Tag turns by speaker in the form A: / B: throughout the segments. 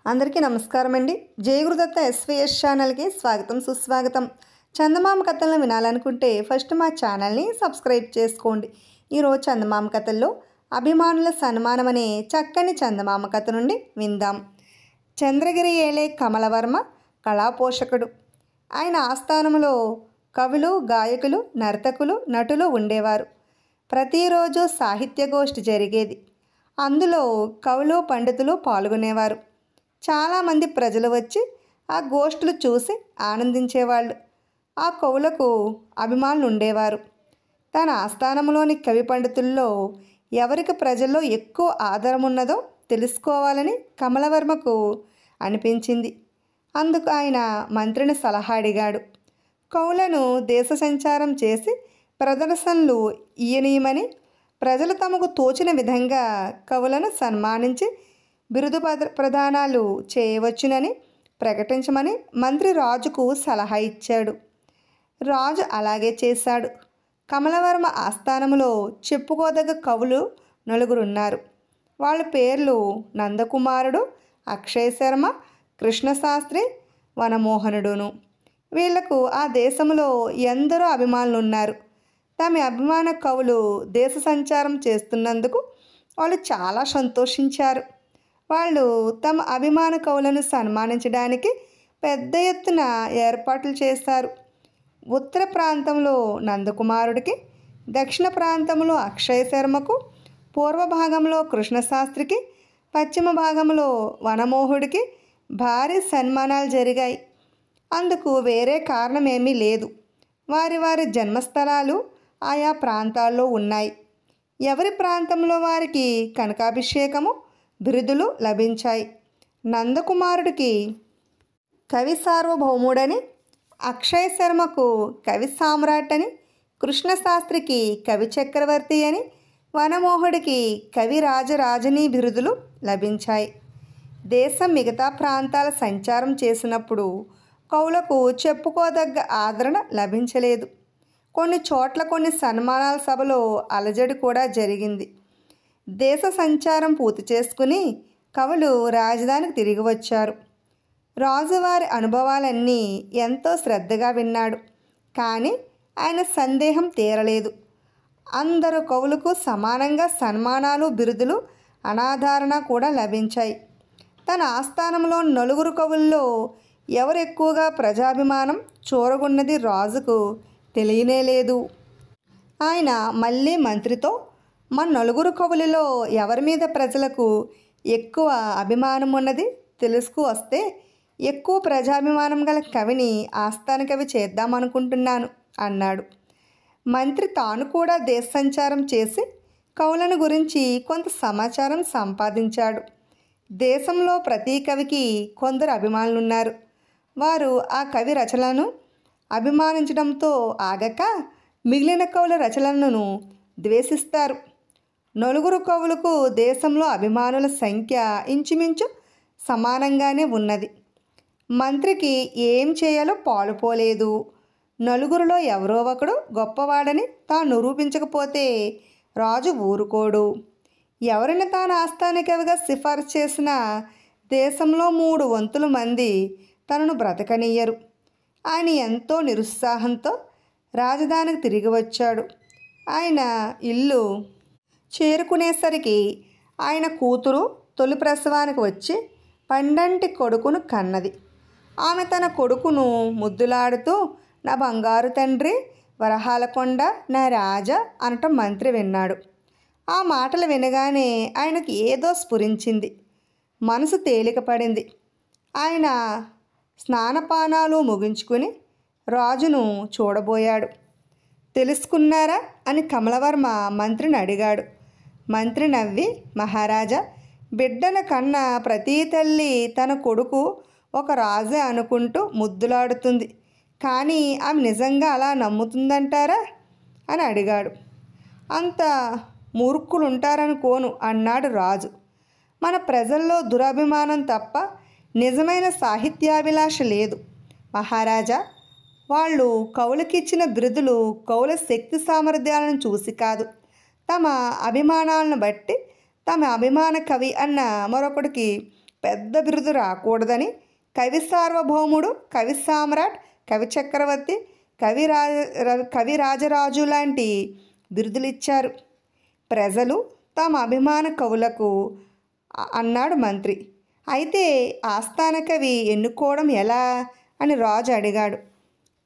A: అందరికీ నమస్కారం అండి. జయగురుదత్త ఎస్వీఎస్ ఛానల్కి స్వాగతం సుస్వాగతం. చందమామ కథలను వినాలనుకుంటే ఫస్ట్ మా ఛానల్ని సబ్స్క్రైబ్ చేసుకోండి. ఈరోజు చందమామ కథల్లో అభిమానుల సన్మానం అనే చక్కని చందమామ కథ నుండి విందాం. చంద్రగిరి ఏలే కమలవర్మ కళాపోషకుడు. ఆయన ఆస్థానంలో కవులు, గాయకులు, నర్తకులు, నటులు ఉండేవారు. ప్రతిరోజు సాహిత్యగోష్ఠి జరిగేది. అందులో కవులు, పండితులు పాల్గొనేవారు. చాలామంది ప్రజలు వచ్చి ఆ గోష్ఠులు చూసి ఆనందించేవాళ్ళు. ఆ కవులకు అభిమానులు ఉండేవారు. తన ఆస్థానంలోని కవి పండితుల్లో ఎవరికి ప్రజల్లో ఎక్కువ ఆదరం ఉన్నదో తెలుసుకోవాలని కమలవర్మకు అనిపించింది. అందుకు ఆయన మంత్రిని సలహా అడిగాడు. కవులను దేశ సంచారం చేసి ప్రదర్శనలు ఇయ్యనీయమని, ప్రజలు తమకు తోచిన విధంగా కవులను సన్మానించి బిరుదు ప్రదానాలు చేయవచ్చునని ప్రకటించమని మంత్రి రాజుకు సలహా ఇచ్చాడు. రాజు అలాగే చేశాడు. కమలవర్మ ఆస్థానంలో చెప్పుకోదగ్గ కవులు నలుగురున్నారు. వాళ్ళ పేర్లు నందకుమారుడు, అక్షయ శర్మ, కృష్ణశాస్త్రి, వనమోహనుడును. వీళ్లకు ఆ దేశంలో ఎందరో అభిమానులు ఉన్నారు. తమ అభిమాన కవులు దేశ సంచారం చేస్తున్నందుకు వాళ్ళు చాలా సంతోషించారు. వాళ్ళు తమ అభిమాన కవులను సన్మానించడానికి పెద్ద ఎత్తున ఏర్పాట్లు చేశారు. ఉత్తర ప్రాంతంలో నందకుమారుడికి, దక్షిణ ప్రాంతంలో అక్షయ శర్మకు, పూర్వ భాగంలో కృష్ణశాస్త్రికి, పశ్చిమ భాగంలో వనమోహుడికి భారీ సన్మానాలు జరిగాయి. అందుకు వేరే కారణమేమీ లేదు. వారి వారి జన్మస్థలాలు ఆయా ప్రాంతాల్లో ఉన్నాయి. ఎవరి ప్రాంతంలో వారికి కనకాభిషేకము, బిరుదులు లభించాయి. నందకుమారుడికి కవి సార్వభౌముడని, అక్షయ శర్మకు కవి సామ్రాట్ అని, కృష్ణశాస్త్రికి కవి చక్రవర్తి అని, వనమోహుడికి కవి రాజరాజని బిరుదులు లభించాయి. దేశం మిగతా ప్రాంతాల సంచారం చేసినప్పుడు కవులకు చెప్పుకోదగ్గ ఆదరణ లభించలేదు. కొన్ని చోట్ల కొన్ని సన్మానాల సభలో అలజడి కూడా జరిగింది. దేశ సంచారం పూర్తి చేసుకుని కవులు రాజధానికి తిరిగి వచ్చారు. రాజువారి అనుభవాలన్నీ ఎంతో శ్రద్ధగా విన్నాడు. కానీ ఆయన సందేహం తీరలేదు. అందరు కవులకు సమానంగా సన్మానాలు, బిరుదులు, అనాదరణ కూడా లభించాయి. తన ఆస్థానంలో నలుగురు కవుల్లో ఎవరు ఎక్కువగా ప్రజాభిమానం చూరగొన్నది రాజుకు తెలియనేలేదు. ఆయన మళ్ళీ మంత్రితో, మన నలుగురు కవులలో ఎవరి మీద ప్రజలకు ఎక్కువ అభిమానం ఉన్నది తెలుసుకు వస్తే ఎక్కువ ప్రజాభిమానం గల కవిని ఆస్థాన కవి చేద్దామనుకుంటున్నాను అన్నాడు. మంత్రి తాను కూడా దేశ సంచారం చేసి కవులను గురించి కొంత సమాచారం సంపాదించాడు. దేశంలో ప్రతి కవికి కొందరు అభిమానులున్నారు. వారు ఆ కవి రచనలను అభిమానించడంతో ఆగక మిగిలిన కవుల రచనలను ద్వేషిస్తారు. నలుగురు కవులకు దేశంలో అభిమానుల సంఖ్య ఇంచుమించు సమానంగానే ఉన్నది. మంత్రికి ఏం చేయాలో పాలుపోలేదు. నలుగురిలో ఎవరో ఒకడు గొప్పవాడని తాను నిరూపించకపోతే రాజు ఊరుకోడు. ఎవరిని తాను ఆస్థాన కవిగా సిఫార్సు చేసినా దేశంలో 3 వంతుల మంది తనను బ్రతకనియ్యరు. ఆయన ఎంతో నిరుత్సాహంతో రాజధానికి తిరిగి వచ్చాడు. ఆయన ఇల్లు చేరుకునేసరికి ఆయన కూతురు తొలి ప్రసవానికి వచ్చి పండంటి కొడుకును కన్నది. ఆమె తన కొడుకును ముద్దులాడుతూ, నా బంగారు తండ్రి, వరహాలకొండ, నా రాజా అనటం మంత్రి విన్నాడు. ఆ మాటలు వినగానే ఆయనకు ఏదో స్ఫురించింది. మనసు తేలికపడింది. ఆయన స్నానపానాలు ముగించుకుని రాజును చూడబోయాడు. తెలుసుకున్నారా అని కమలవర్మ మంత్రిని అడిగాడు. మంత్రి నవ్వి, మహారాజా, బిడ్డన కన్న ప్రతి తల్లి తన కొడుకు ఒక రాజే అనుకుంటూ ముద్దులాడుతుంది. కానీ ఆమె నిజంగా అలా నమ్ముతుందంటారా అని అడిగాడు. అంత మూర్ఖులుంటారనుకోను అన్నాడు రాజు. మన ప్రజల్లో దురభిమానం తప్ప నిజమైన సాహిత్యాభిలాష లేదు మహారాజా. వాళ్ళు కవులకిచ్చిన బిరుదులు కవుల శక్తి సామర్థ్యాలను చూసి కాదు, తమ అభిమానాలను బట్టి తమ అభిమాన కవి అన్న మరొకడికి పెద్ద బిరుదు రాకూడదని కవి సార్వభౌముడు, కవి సామ్రాట్, కవి చక్రవర్తి, కవిరాజరాజు లాంటి బిరుదులు ఇచ్చారు ప్రజలు తమ అభిమాన కవులకు అన్నాడు మంత్రి. అయితే ఆస్థాన కవి ఎన్నుకోవడం ఎలా అని రాజు అడిగాడు.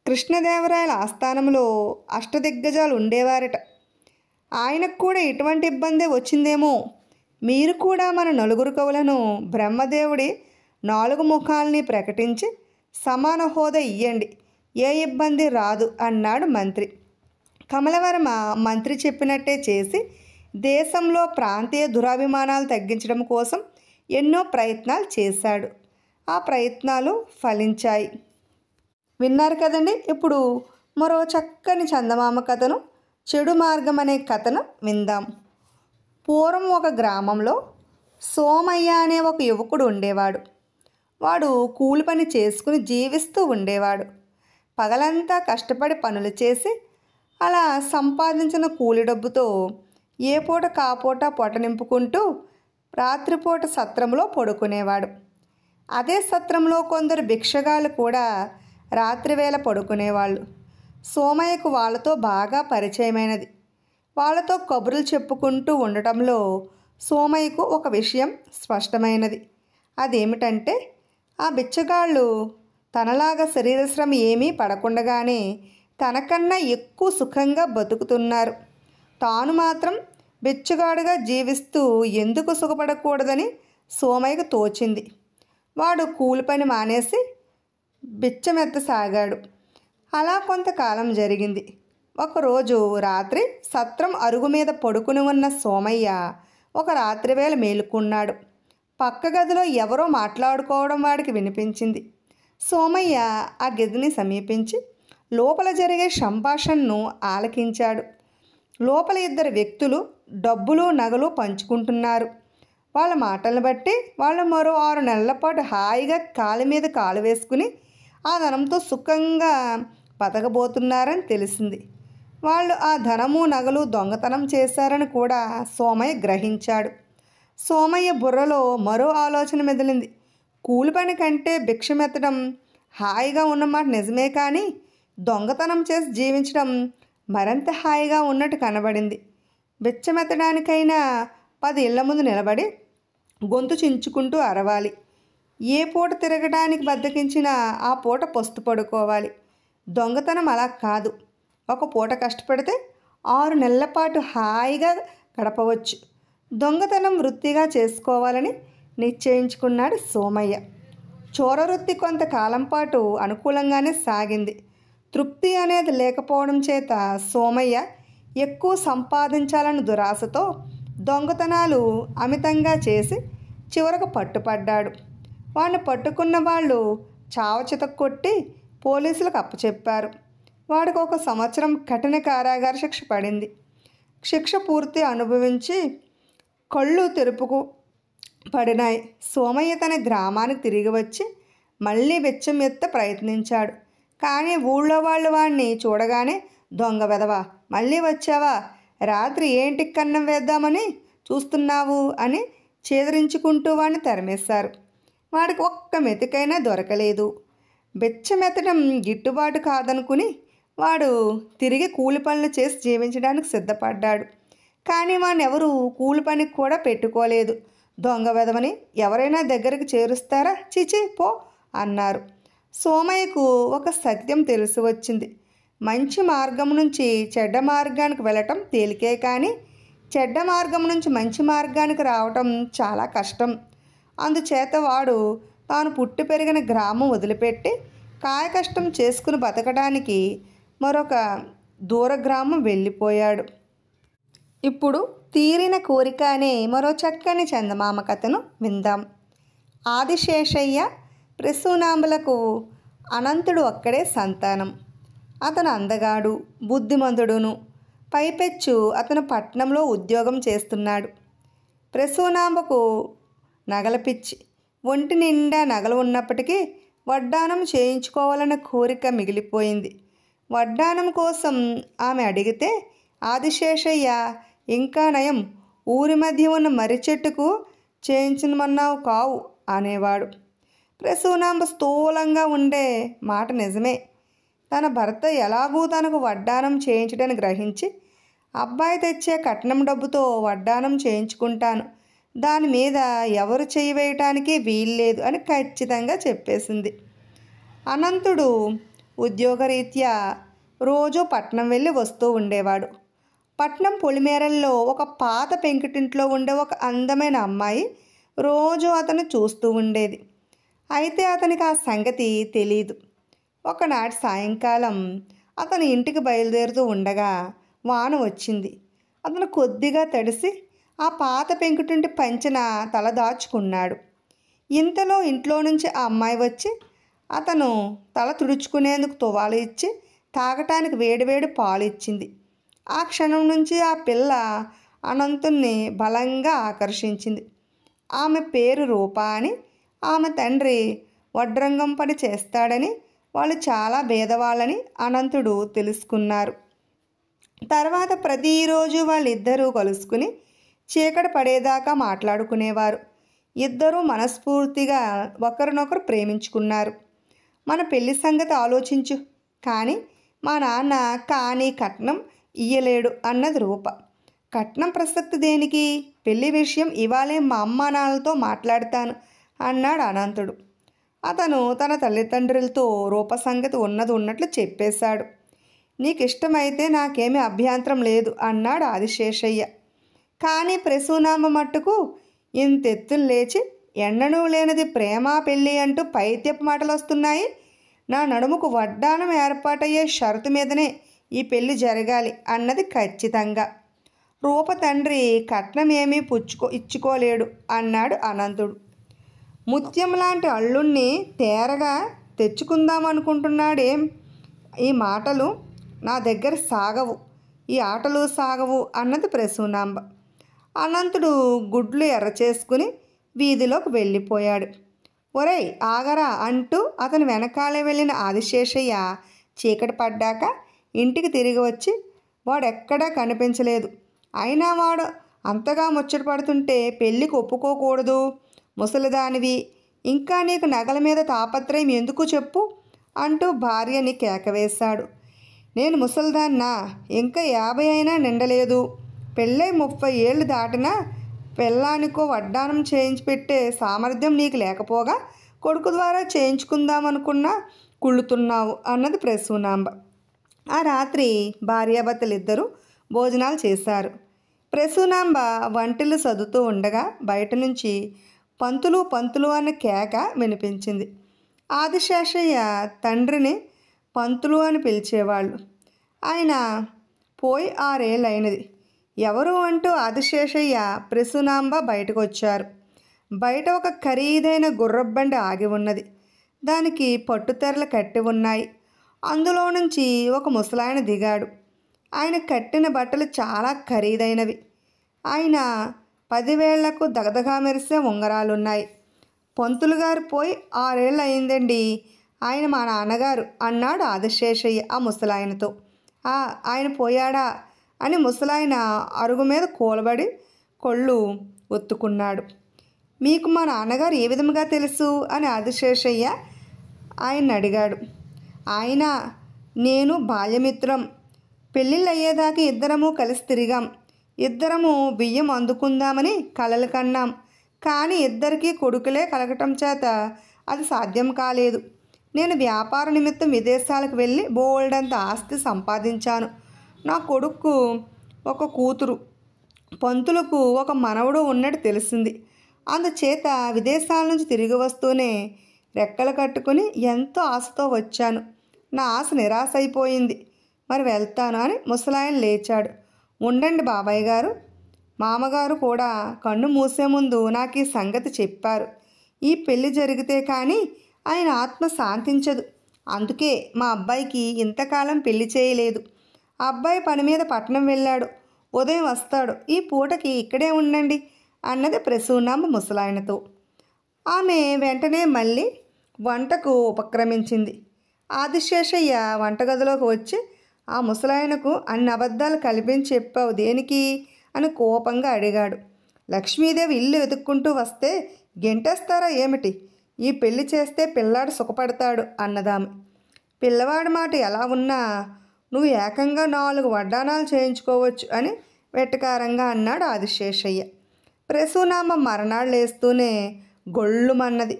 A: కృష్ణదేవరాయల ఆస్థానంలో అష్టదిగ్గజాలు ఉండేవారట. ఆయనకు కూడా ఇటువంటి ఇబ్బందే వచ్చిందేమో. మీరు కూడా మన నలుగురు కవులను బ్రహ్మదేవుడి 4 ముఖాల్ని ప్రకటించి సమాన హోదా ఇయ్యండి, ఏ ఇబ్బంది రాదు అన్నాడు మంత్రి. కమలవర్మ మంత్రి చెప్పినట్టే చేసి దేశంలో ప్రాంతీయ దురాభిమానాలు తగ్గించడం కోసం ఎన్నో ప్రయత్నాలు చేశాడు. ఆ ప్రయత్నాలు ఫలించాయి. విన్నారు కదండి. ఇప్పుడు మరో చక్కని చందమామ కథను, చెడు మార్గం అనే కథను విందాం. పూర్వం ఒక గ్రామంలో సోమయ్య అనే ఒక యువకుడు ఉండేవాడు. వాడు కూలి పని చేసుకుని జీవిస్తూ ఉండేవాడు. పగలంతా కష్టపడి పనులు చేసి అలా సంపాదించిన కూలి డబ్బుతో ఏ పూట కాపూట పొట్ట నింపుకుంటూ రాత్రిపూట సత్రంలో పడుకునేవాడు. అదే సత్రంలో కొందరు భిక్షగాళ్ళు కూడా రాత్రివేళ పడుకునేవాళ్ళు. సోమయ్యకు వాళ్ళతో బాగా పరిచయమైనది. వాళ్ళతో కబుర్లు చెప్పుకుంటూ ఉండటంలో సోమయ్యకు ఒక విషయం స్పష్టమైనది. అదేమిటంటే ఆ బిచ్చగాళ్ళు తనలాగా శరీరశ్రమ ఏమీ పడకుండగానే తనకన్నా ఎక్కువ సుఖంగా బతుకుతున్నారు. తాను మాత్రం బిచ్చగాడుగా జీవిస్తూ ఎందుకు సుఖపడకూడదని సోమయ్యకు తోచింది. వాడు కూలి పని మానేసి బిచ్చమెత్తసాగాడు. అలా కొంతకాలం జరిగింది. ఒకరోజు రాత్రి సత్రం అరుగు మీద పడుకుని ఉన్న సోమయ్య ఒక రాత్రివేళ మేలుకున్నాడు. పక్క గదిలో ఎవరో మాట్లాడుకోవడం వాడికి వినిపించింది. సోమయ్య ఆ గదిని సమీపించి లోపల జరిగే సంభాషణను ఆలకించాడు. లోపల 2 వ్యక్తులు డబ్బులు నగలు పంచుకుంటున్నారు. వాళ్ళ మాటలను బట్టి వాళ్ళు మరో 6 నెలల పాటు హాయిగా కాలు మీద కాలు వేసుకుని ఆ ధనంతో సుఖంగా బతకబోతున్నారని తెలిసింది. వాళ్ళు ఆ ధనము నగలు దొంగతనం చేశారని కూడా సోమయ్య గ్రహించాడు. సోమయ్య బుర్రలో మరో ఆలోచన మెదిలింది. కూలి పని కంటే భిక్షమెత్తడం హాయిగా ఉన్నమాట నిజమే, కానీ దొంగతనం చేసి జీవించడం మరింత హాయిగా ఉన్నట్టు కనబడింది. బిచ్చమెత్తడానికైనా 10 ఇళ్ల ముందు నిలబడి గొంతు చించుకుంటూ అరవాలి. ఏ పూట తిరగడానికి బద్దకించినా ఆ పూట పొస్తు పడుకోవాలి. దొంగతనం అలా కాదు. ఒక పూట కష్టపడితే 6 నెలల పాటు హాయిగా గడపవచ్చు. దొంగతనం వృత్తిగా చేసుకోవాలని నిశ్చయించుకున్నాడు సోమయ్య. చోరవృత్తి కొంతకాలం పాటు అనుకూలంగానే సాగింది. తృప్తి అనేది లేకపోవడం చేత సోమయ్య ఎక్కువ సంపాదించాలని దురాశతో దొంగతనాలు అమితంగా చేసి చివరకు పట్టుపడ్డాడు. వాడిని పట్టుకున్న వాళ్ళు చావచిత కొట్టి పోలీసులకు అప్పచెప్పారు. వాడికి 1 సంవత్సరం కఠిన కారాగార శిక్ష పడింది. శిక్ష పూర్తి అనుభవించి కళ్ళు తెరుపుకు పడినాయి. సోమయ్య తన గ్రామానికి తిరిగి వచ్చి మళ్ళీ బిచ్చం ఎత్త ప్రయత్నించాడు. కానీ ఊళ్ళో వాళ్ళు వాడిని చూడగానే, దొంగ వెధవా, మళ్ళీ వచ్చావా, రాత్రి ఏంటి కన్నం వేద్దామని చూస్తున్నావు అని చేదరించుకుంటూ వాడిని తరిమేశారు. వాడికి ఒక్క మెతుకైనా దొరకలేదు. బిచ్చమెత్తడం గిట్టుబాటు కాదనుకుని వాడు తిరిగి కూలి పనులు చేసి జీవించడానికి సిద్ధపడ్డాడు. కానీ వాడిని ఎవరు కూలి పనికి కూడా పెట్టుకోలేదు. దొంగ వెధవని ఎవరైనా దగ్గరికి చేరుస్తారా, చిచి పో అన్నారు. సోమయ్యకు ఒక సత్యం తెలిసి వచ్చింది. మంచి మార్గం నుంచి చెడ్డ మార్గానికి వెళ్ళటం తేలికే, కానీ చెడ్డ మార్గం నుంచి మంచి మార్గానికి రావటం చాలా కష్టం. అందుచేత వాడు తాను పుట్టి పెరిగిన గ్రామం వదిలిపెట్టి కాయకష్టం చేసుకుని బతకడానికి మరొక దూర గ్రామం వెళ్ళిపోయాడు. ఇప్పుడు తీరిన కోరిక అనే మరో చక్కని చందమామ కథను విందాం. ఆదిశేషయ్య ప్రసూనాంబలకు అనంతుడు ఒక్కడే సంతానం. అతను అందగాడు, బుద్ధిమంతుడును. పైపెచ్చు అతను పట్నంలో ఉద్యోగం చేస్తున్నాడు. ప్రసూనాంబకు నగల పిచ్చి. ఒంటి నిండా నగలు ఉన్నప్పటికీ వడ్డానం చేయించుకోవాలన్న కోరిక మిగిలిపోయింది. వడ్డానం కోసం ఆమె అడిగితే ఆదిశేషయ్య, ఇంకా నయం, ఊరి మధ్య ఉన్న మర్రి చెట్టుకు చేయించమన్నావు కావు అనేవాడు. ప్రసూనాంబ స్థూలంగా ఉండే మాట నిజమే. తన భర్త ఎలాగూ తనకు వడ్డానం చేయించడని గ్రహించి, అబ్బాయి తెచ్చే కట్నం డబ్బుతో వడ్డానం చేయించుకుంటాను, దాని మీద ఎవరు చేయి వేయటానికి వీల్లేదు అని ఖచ్చితంగా చెప్పేసింది. అనంతుడు ఉద్యోగరీత్యా రోజు పట్నం వెళ్ళి వస్తూ ఉండేవాడు. పట్నం పొలిమేరల్లో ఒక పాత పెంకుటింట్లో ఉండే ఒక అందమైన అమ్మాయి రోజు అతను చూస్తూ ఉండేది. అయితే అతనికి ఆ సంగతి తెలీదు. ఒకనాటి సాయంకాలం అతను ఇంటికి బయలుదేరుతూ ఉండగా వాన వచ్చింది. అతను కొద్దిగా తడిసి ఆ పాత పెంకుటింటి పంచెన తల దాచుకున్నాడు. ఇంతలో ఇంట్లో నుంచి ఆ అమ్మాయి వచ్చి అతను తల తుడుచుకునేందుకు తువాలు ఇచ్చి తాగటానికి వేడివేడి పాలు ఇచ్చింది. ఆ క్షణం నుంచి ఆ పిల్ల అనంతుణ్ణి బలంగా ఆకర్షించింది. ఆమె పేరు రూప అని, ఆమె తండ్రి వడ్రంగం పని చేస్తాడని, వాళ్ళు చాలా భేదవాళ్ళని అనంతుడు తెలుసుకున్నారు. తర్వాత ప్రతిరోజు వాళ్ళిద్దరూ కలుసుకుని చీకటి పడేదాకా మాట్లాడుకునేవారు. ఇద్దరూ మనస్ఫూర్తిగా ఒకరినొకరు ప్రేమించుకున్నారు. మన పెళ్లి సంగతి ఆలోచించు, కానీ మా నాన్న కానీ కట్నం ఇయ్యలేడు అన్నది రూప. కట్నం ప్రసక్తి దేనికి? పెళ్లి విషయం ఇవాళే మా అమ్మా నాన్నలతో మాట్లాడతాను అన్నాడు అనంతుడు. అతను తన తల్లిదండ్రులతో రూప సంగతి ఉన్నది ఉన్నట్లు చెప్పేశాడు. నీకు ఇష్టమైతే నాకేమీ అభ్యంతరం లేదు అన్నాడు ఆదిశేషయ్య. కానీ ప్రసూనాంబ మట్టుకు ఇంతెత్తులు లేచి, ఎన్నడూ లేనిది ప్రేమ పెళ్ళి అంటూ పైత్యపు మాటలు వస్తున్నాయి. నా నడుముకు వడ్డానం ఏర్పాటయ్యే షరతు మీదనే ఈ పెళ్లి జరగాలి అన్నది ఖచ్చితంగా. రూప తండ్రి కట్నం ఏమీ ఇచ్చుకోలేడు అన్నాడు అనంతుడు. ముత్యం లాంటి అల్లుణ్ణి తేరగా తెచ్చుకుందామనుకుంటున్నాడేం? ఈ మాటలు నా దగ్గర సాగవు, ఈ ఆటలు సాగవు అన్నది ప్రసూనాంబ. అనంతుడు గుడ్లు ఎర్ర చేసుకుని వీధిలోకి వెళ్ళిపోయాడు. ఒరేయ్ ఆగరా అంటూ అతను వెనకాలే వెళ్ళిన ఆదిశేషయ్య చీకటి పడ్డాక ఇంటికి తిరిగి వచ్చి వాడెక్కడా కనిపించలేదు. అయినా వాడు అంతగా ముచ్చట పడుతుంటే పెళ్ళికి ఒప్పుకోకూడదు, ముసలిదానివి, ఇంకా నీకు నగల మీద తాపత్రయం ఎందుకు చెప్పు అంటూ భార్యని కేకవేశాడు. నేను ముసలిదాన్నా? ఇంకా 50 అయినా నిండలేదు. పెళ్ళై 30 ఏళ్ళు దాటినా పెళ్ళానికో వడ్డానం చేయించి పెట్టే సామర్థ్యం నీకు లేకపోగా కొడుకు ద్వారా చేయించుకుందామనుకున్నా కుళ్ళుతున్నావు అన్నది ప్రసూనాంబ. ఆ రాత్రి భార్యాభర్తలిద్దరూ భోజనాలు చేశారు. ప్రసూనాంబ వంటిల్లు సర్దుతూ ఉండగా బయట నుంచి పంతులు పంతులు అన్న కేక వినిపించింది. ఆదిశేషయ్య తండ్రిని పంతులు అని పిలిచేవాళ్ళు. ఆయన పోయి 6 ఏళ్ళు అయినది. ఎవరు అంటూ ఆదిశేషయ్య ప్రసూనాంబ బయటకు వచ్చారు. బయట ఒక ఖరీదైన గుర్రబండి ఆగి ఉన్నది. దానికి పట్టుతెరలు కట్టి ఉన్నాయి. అందులో నుంచి ఒక ముసలాయన దిగాడు. ఆయన కట్టిన బట్టలు చాలా ఖరీదైనవి. ఆయన 10 వేళ్లకు దగదగా మెరిసే ఉంగరాలున్నాయి. పంతులు గారు పోయి 6 ఏళ్ళు అయిందండి, ఆయన మా నాన్నగారు అన్నాడు ఆదిశేషయ్య ఆ ముసలాయనతో. ఆయన పోయాడా అని ముసలాయన అరుగు మీద కూలబడి కొళ్ళు ఒత్తుకున్నాడు. మీకు మా నాన్నగారు ఏ విధంగా తెలుసు అని ఆదిశేషయ్య ఆయన్ని అడిగాడు. ఆయన నేను బాల్యమిత్రం. పెళ్ళిళ్ళు అయ్యేదాకా ఇద్దరము కలిసి తిరిగాం. ఇద్దరము బియ్యం అందుకుందామని కలలు కన్నాం. కానీ ఇద్దరికీ కొడుకులే కలగటం చేత అది సాధ్యం కాలేదు. నేను వ్యాపార నిమిత్తం విదేశాలకు వెళ్ళి బోల్డంత ఆస్తి సంపాదించాను. నా కొడుకు ఒక కూతురు, పంతులకు ఒక మనవడు ఉన్నట్టు తెలిసింది. అందుచేత విదేశాల నుంచి తిరిగి వస్తూనే రెక్కలు కట్టుకుని ఎంతో ఆశతో వచ్చాను. నా ఆశ నిరాశ అయిపోయింది. మరి వెళ్తాను అని ముసలాయన లేచాడు. ఉండండి బాబాయ్ గారు, మామగారు కూడా కన్ను మూసే ముందు నాకు ఈ సంగతి చెప్పారు. ఈ పెళ్లి జరిగితే కానీ ఆయన ఆత్మ శాంతించదు. అందుకే మా అబ్బాయికి ఇంతకాలం పెళ్లి చేయలేదు. ఆ అబ్బాయి పని మీద పట్నం వెళ్ళాడు. ఉదయం వస్తాడు. ఈ పూటకి ఇక్కడే ఉండండి అన్నది ప్రసూనాంబ ముసలాయనతో. ఆమె వెంటనే మళ్ళీ వంటకు ఉపక్రమించింది. ఆదిశేషయ్య వంటగదిలోకి వచ్చి ఆ ముసలాయనకు అన్ని అబద్ధాలు కల్పించి చెప్పావు దేనికి అని కోపంగా అడిగాడు. లక్ష్మీదేవి ఇల్లు వెతుక్కుంటూ వస్తే గెంటేస్తారా ఏమిటి? ఈ పెళ్లి చేస్తే పిల్లాడు సుఖపడతాడు అన్నదామె. పిల్లవాడి మాట ఎలా ఉన్నా నువ్వు ఏకంగా 4 వడ్డానాలు చేయించుకోవచ్చు అని వెటకారంగా అన్నాడు ఆదిశేషయ్య. ప్రసూనాంబ మరనాడు లేస్తూనే గొళ్ళుమన్నది.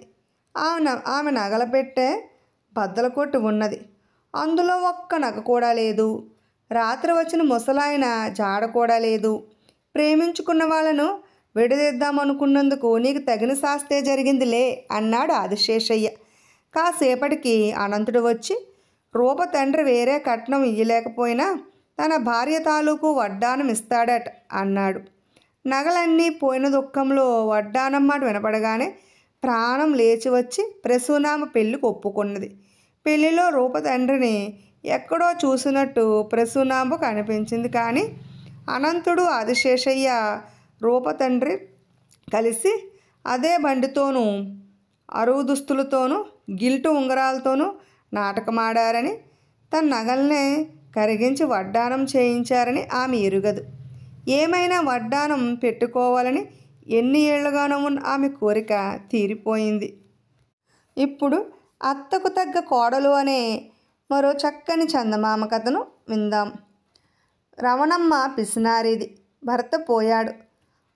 A: ఆమె నగల పెట్టే బద్దల కొట్టు ఉన్నది. అందులో ఒక్క నగ కూడా లేదు. రాత్రి వచ్చిన ముసలాయన జాడ కూడా లేదు. ప్రేమించుకున్న వాళ్ళను విడదీద్దామనుకున్నందుకు నీకు తగిన శాస్తే జరిగిందిలే అన్నాడు ఆదిశేషయ్య. కాసేపటికి అనంతుడు వచ్చి రూప తండ్రి వేరే కట్నం ఇయ్యలేకపోయినా తన భార్య తాలూకు వడ్డానం ఇస్తాడట అన్నాడు. నగలన్నీ పోయిన దుఃఖంలో వడ్డానం మాట వినపడగానే ప్రాణం లేచి వచ్చి ప్రసూనామ పెళ్ళికి ఒప్పుకున్నది. పెళ్లిలో రూప తండ్రిని ఎక్కడో చూసినట్టు ప్రసూనాంబకు అనిపించింది. కానీ అనంతుడు ఆదిశేషయ్య రూప తండ్రి కలిసి అదే బండితోనూ అరువు దుస్తులతోనూ గిల్టు ఉంగరాలతోనూ నాటకమాడారని, తన నగల్నే కరిగించి వడ్డానం చేయించారని ఆమె ఎరుగదు. ఏమైనా వడ్డానం పెట్టుకోవాలని ఎన్ని ఏళ్లుగానో ఉన్న ఆమె కోరిక తీరిపోయింది. ఇప్పుడు అత్తకు తగ్గ కోడలు అనే మరో చక్కని చందమామ కథను విందాం. రమణమ్మ పిసినారిది. భర్త పోయాడు.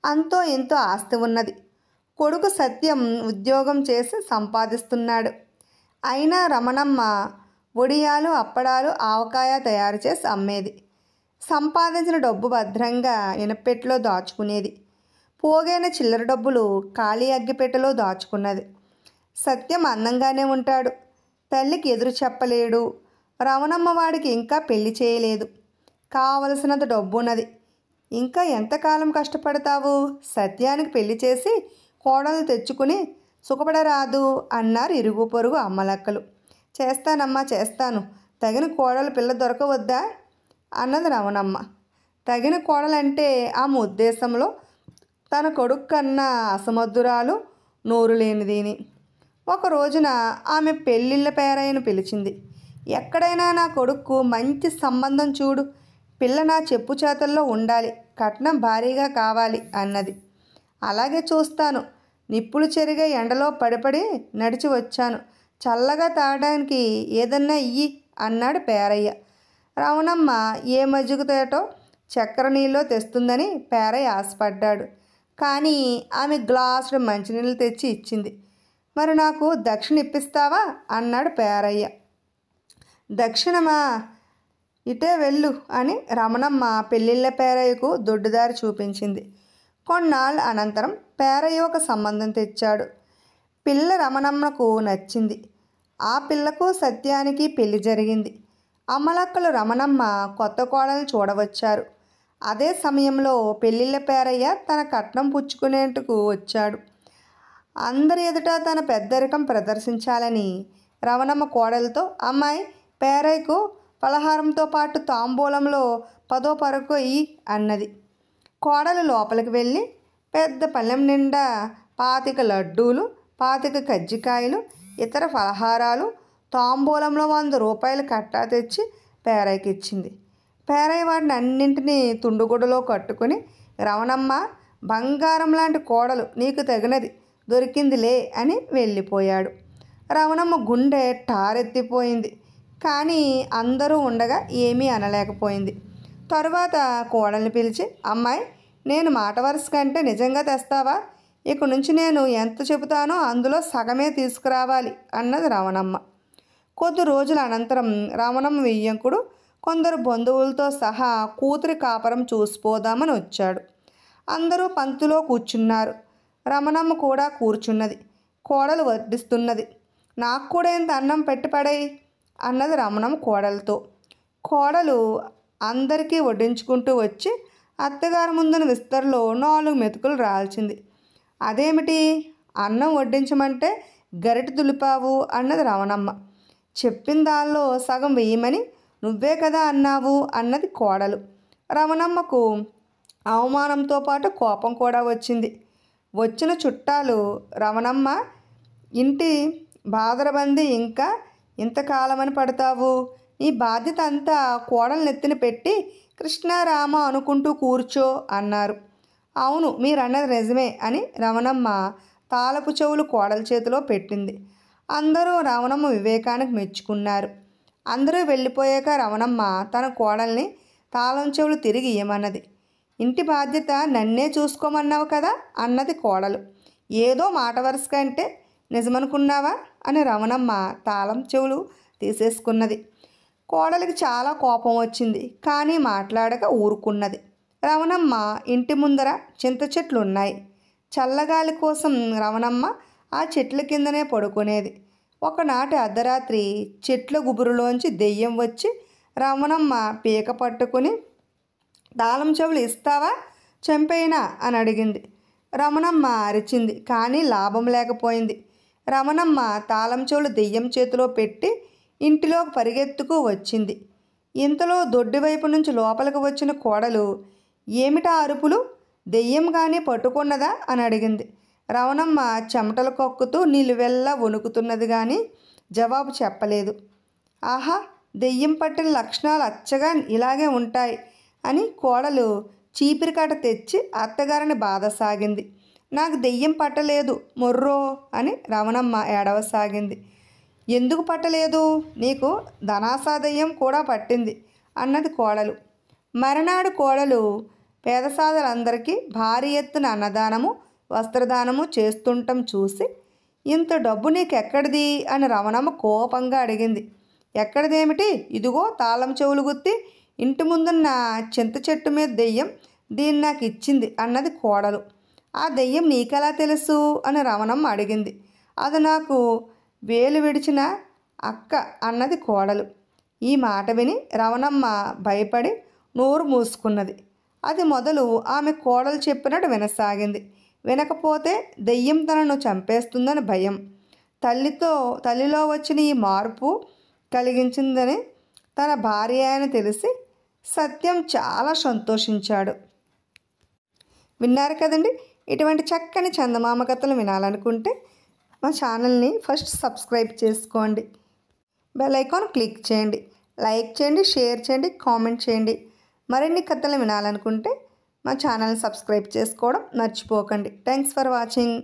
A: అంతో ఎంతో ఆస్తి ఉన్నది. కొడుకు సత్యం ఉద్యోగం చేసి సంపాదిస్తున్నాడు. అయినా రమణమ్మ వడియాలు, అప్పడాలు, ఆవకాయ తయారు చేసి అమ్మేది. సంపాదించిన డబ్బు భద్రంగా ఇనపెట్టెలో దాచుకునేది. పోగైన చిల్లర డబ్బులు ఖాళీ అగ్గిపెట్టెలో దాచుకున్నది. సత్యం అందంగానే ఉంటాడు. తల్లికి ఎదురు చెప్పలేడు. రమణమ్మ వాడికి ఇంకా పెళ్లి చేయలేదు. కావలసినంత డబ్బున్నది. ఇంకా ఎంతకాలం కష్టపడతావు? సత్యానికి పెళ్లి చేసి కోడలు తెచ్చుకుని సుఖపడరాదు అన్నారు ఇరుగు పొరుగు అమ్మలక్కలు. చేస్తానమ్మా, చేస్తాను. తగిన కోడలు పిల్ల దొరకవద్దా అన్నది రమణమ్మ. తగిన కోడలంటే ఆమె ఉద్దేశంలో తన కొడుకు కన్నా అసమర్థురాలు, నోరు లేనిదిని. ఒక రోజున ఆమె పెళ్ళిళ్ళ పేరాయను పిలిచింది. ఎక్కడైనా నా కొడుకు మంచి సంబంధం చూడు. పిల్ల నా చెప్పు చేతల్లో ఉండాలి. కట్నం భారీగా కావాలి అన్నది. అలాగే చూస్తాను. నిప్పులు చెరిగే ఎండలో పడిపడి నడిచి వచ్చాను. చల్లగా తాగడానికి ఏదన్నా ఇయ్యి అన్నాడు పేరయ్య. రమణమ్మ ఏ మజ్జిగతోటో చక్కెర నీళ్ళు తెస్తుందని పేరయ్య ఆశపడ్డాడు. కానీ ఆమె గ్లాసుడు మంచినీళ్ళు తెచ్చి ఇచ్చింది. మరి నాకు దక్షిణ ఇప్పిస్తావా అన్నాడు పేరయ్య. దక్షిణమా? ఇటే వెళ్ళు అని రమణమ్మ పెళ్ళిళ్ళ పేరయ్యకు దొడ్డుదారి చూపించింది. కొన్నాళ్ళ అనంతరం పేరయ్య ఒక సంబంధం తెచ్చాడు. పిల్ల రమణమ్మకు నచ్చింది. ఆ పిల్లకు సత్యానికి పెళ్లి జరిగింది. అమ్మలక్కలు రమణమ్మ కొత్త కోడలు చూడవచ్చారు. అదే సమయంలో పెళ్ళిళ్ళ పేరయ్య తన కట్నం పుచ్చుకునేందుకు వచ్చాడు. అందరి ఎదుట తన పెద్దరికం ప్రదర్శించాలని రమణమ్మ కోడలతో, అమ్మాయి పేరయ్యకు పలహారంతో పాటు తాంబూలంలో 10వ పరకు ఇయ్యి అన్నది. కోడలు లోపలికి వెళ్ళి పెద్ద పళ్ళెం నిండా 25 లడ్డూలు, 25 కజ్జికాయలు, ఇతర ఫలహారాలు, తాంబూలంలో 100 రూపాయలు కట్టా తెచ్చి పేరయ్యకి ఇచ్చింది. పేరయ్య వాటిని అన్నింటినీ తుండుగుడ్డలో కట్టుకుని, రమణమ్మ బంగారం లాంటి కోడలు నీకు తగినది దొరికిందిలే అని వెళ్ళిపోయాడు. రమణమ్మ గుండె టారెత్తిపోయింది. కానీ అందరూ ఉండగా ఏమీ అనలేకపోయింది. తరువాత కోడల్ని పిలిచి, అమ్మాయి నేను మాట వరుస కంటే నిజంగా తెస్తావా? ఇక నుంచి నేను ఎంత చెబుతానో అందులో సగమే తీసుకురావాలి అన్నది రమణమ్మ. కొద్ది రోజుల అనంతరం రమణమ్మ వియ్యంకుడు కొందరు బంధువులతో సహా కూతురి కాపురం చూసిపోదామని వచ్చాడు. అందరూ పంక్తిలో కూర్చున్నారు. రమణమ్మ కూడా కూర్చున్నది. కోడలు వడ్డిస్తున్నది. నాకు కూడా ఇంత అన్నం పెట్టి పడేయి అన్నది రమణమ్మ కోడలతో. కోడలు అందరికీ వడ్డించుకుంటూ వచ్చి అత్తగారి ముందున విస్తరలో 4 మెతుకులు రాల్చింది. అదేమిటి, అన్నం వడ్డించమంటే గరిటె దులిపావు అన్నది రమణమ్మ. చెప్పిన దానిలో సగం వెయ్యమని నువ్వే కదా అన్నావు అన్నది కోడలు. రమణమ్మకు అవమానంతో పాటు కోపం కూడా వచ్చింది. వచ్చిన చుట్టాలు, రమణమ్మ ఇంటి బాదరబంది ఇంకా ఇంతకాలమని పడతావు? ఈ బాధ్యత అంతా కోడలు నెత్తిన పెట్టి కృష్ణారామ అనుకుంటూ కూర్చో అన్నారు. అవును, మీరన్నది నిజమే అని రమణమ్మ తాళపు చెవులు కోడల చేతిలో పెట్టింది. అందరూ రమణమ్మ వివేకానికి మెచ్చుకున్నారు. అందరూ వెళ్ళిపోయాక రమణమ్మ తన కోడల్ని తాళం చెవులు తిరిగి ఇయ్యమన్నది. ఇంటి బాధ్యత నన్నే చూసుకోమన్నావు కదా అన్నది కోడలు. ఏదో మాట వరుసగా అంటే నిజమనుకున్నావా అని రమణమ్మ తాళం చెవులు తీసేసుకున్నది. కోడలికి చాలా కోపం వచ్చింది, కానీ మాట్లాడక ఊరుకున్నది. రమణమ్మ ఇంటి ముందర చింత చెట్లు ఉన్నాయి. చల్లగాలి కోసం రమణమ్మ ఆ చెట్ల కిందనే పడుకునేది. ఒకనాటి అర్ధరాత్రి చెట్ల గుబురులోంచి దెయ్యం వచ్చి రమణమ్మ పీక పట్టుకుని తాళం చెవులు ఇస్తావా చంపేయినా అని అడిగింది. రమణమ్మ అరిచింది, కానీ లాభం లేకపోయింది. రమణమ్మ తాళం చెవులు దెయ్యం చేతిలో పెట్టి ఇంటిలోకి పరిగెత్తుకు వచ్చింది. ఇంతలో దొడ్డి వైపు నుంచి లోపలికి వచ్చిన కోడలు, ఏమిటా అరుపులు, దెయ్యం కానీ పట్టుకున్నదా అని అడిగింది. రమణమ్మ చెమటలు కక్కుతూ నిలువెల్లా వణుకుతున్నది, కానీ జవాబు చెప్పలేదు. ఆహా, దెయ్యం పట్టిన లక్షణాలు అచ్చగా ఇలాగే ఉంటాయి అని కోడలు చీపిరికట్ట తెచ్చి అత్తగారిని బాధసాగింది. నాకు దెయ్యం పట్టలేదు మొర్రో అని రమణమ్మ ఏడవసాగింది. ఎందుకు పట్టలేదు, నీకు ధనాసా దెయ్యం కూడా పట్టింది అన్నది కోడలు. మరునాడు కోడలు పేదసాదులందరికీ భారీ ఎత్తున అన్నదానము వస్త్రదానము చేస్తుంటం చూసి, ఇంత డబ్బు నీకెక్కడిది అని రమణమ్మ కోపంగా అడిగింది. ఎక్కడిదేమిటి, ఇదిగో తాళం చెవులు గుత్తి ఇంటి ముందున్న చింత చెట్టు మీద దెయ్యం దీన్ని నాకు ఇచ్చింది అన్నది కోడలు. ఆ దెయ్యం నీకెలా తెలుసు అని రమణమ్మ అడిగింది. అది నాకు వేలు విడిచిన అక్క అన్నది కోడలు. ఈ మాట విని రమణమ్మ భయపడి నోరు మూసుకున్నది. అది మొదలు ఆమె కోడలు చెప్పినట్టు వినసాగింది. వినకపోతే దెయ్యం తనను చంపేస్తుందని భయం. తల్లిలో వచ్చిన ఈ మార్పు కలిగించిందని తన భార్య అని తెలిసి సత్యం చాలా సంతోషించాడు. విన్నారు కదండి. ఇటువంటి చక్కని చందమామ కథలు వినాలనుకుంటే మా ఛానల్ని ఫస్ట్ సబ్స్క్రైబ్ చేసుకోండి, బెల్ ఐకాన్ క్లిక్ చేయండి, లైక్ చేయండి, షేర్ చేయండి, కామెంట్ చేయండి. మరిన్ని కథలు వినాలనుకుంటే మా ఛానల్ని సబ్స్క్రైబ్ చేసుకోవడం మర్చిపోకండి. Thanks for watching.